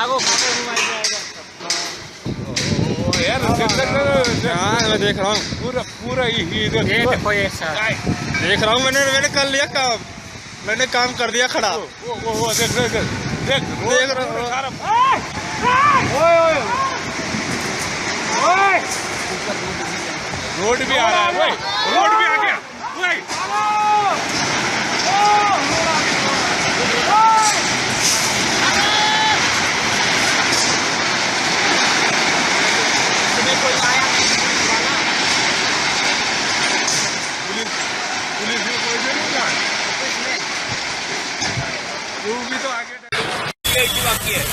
यार मैं देख रहा हूँ पूरा पूरा ये देखो ये देख रहा हूँ मैंने कर लिया काम, मैंने काम कर दिया खड़ा। वो देख देख देख देख रहा रोड भी आ रहा है, रोड भी आ गया। पुलिस में कोई भी नहीं था, वो भी तो आगे बाकी है।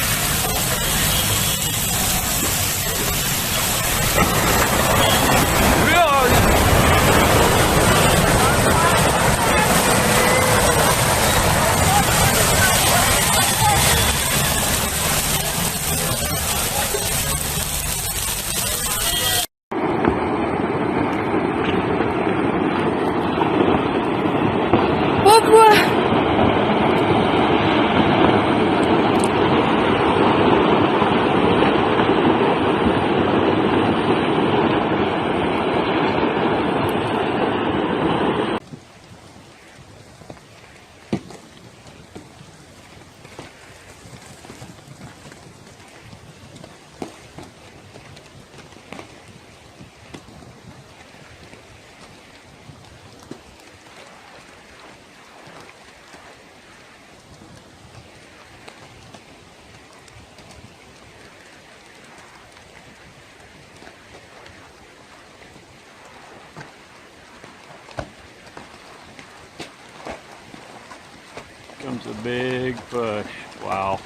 Comes a big bush. Wow.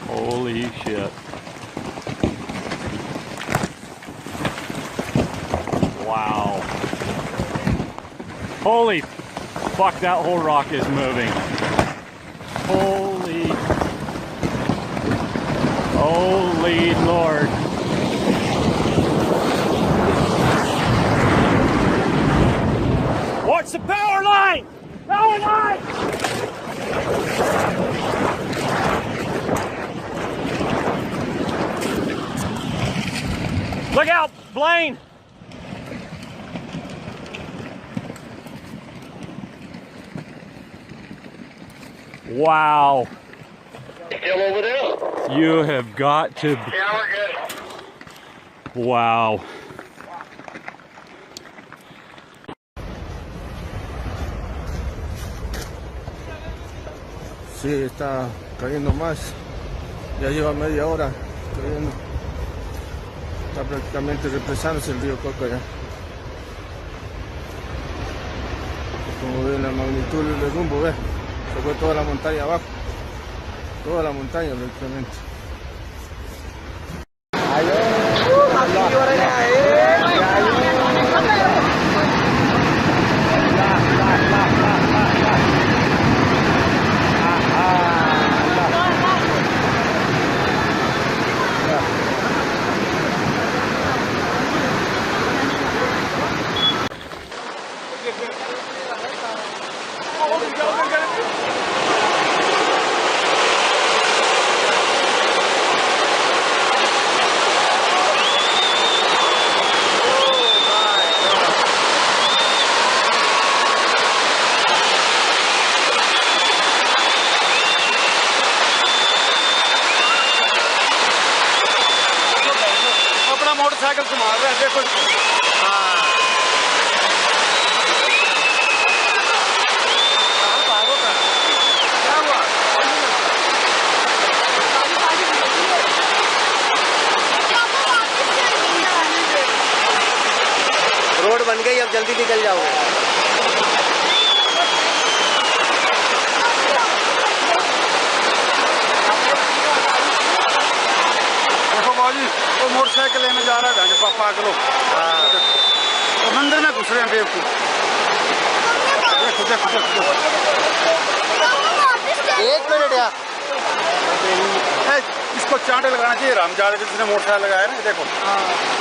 Holy shit. Wow. Holy fuck, that whole rock is moving. Holy Lord. Watch the power line! Power line! Look out, Blaine! Wow. Still over there? You have got to... Yeah, we're good. Wow. Sí, está cayendo más, ya lleva media hora cayendo, está prácticamente represándose el río Coca ya. Como ven la magnitud del rumbo, ve, se fue toda la montaña abajo, toda la montaña prácticamente. Motorcycle से मार रहा है, देखो क्या हुआ? Road बन गई, अब जल्दी निकल जाओगे। वो मोटरसाइकिल लेने जा रहा है पापा के लोग, तो मंदिर में घुस रहे हैं बेवकूफ। देखो देखो देखो, एक मिनट यार, इसको चांटे लगाना चाहिए रामजाड़े जिसने मोटरसाइकिल लगाया ना, देखो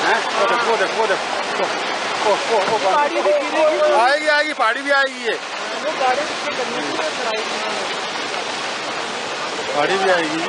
हैं, वो देखो वो देखो, आएगी आएगी, पहाड़ी भी आएगी ये। गाड़ी भी आएगी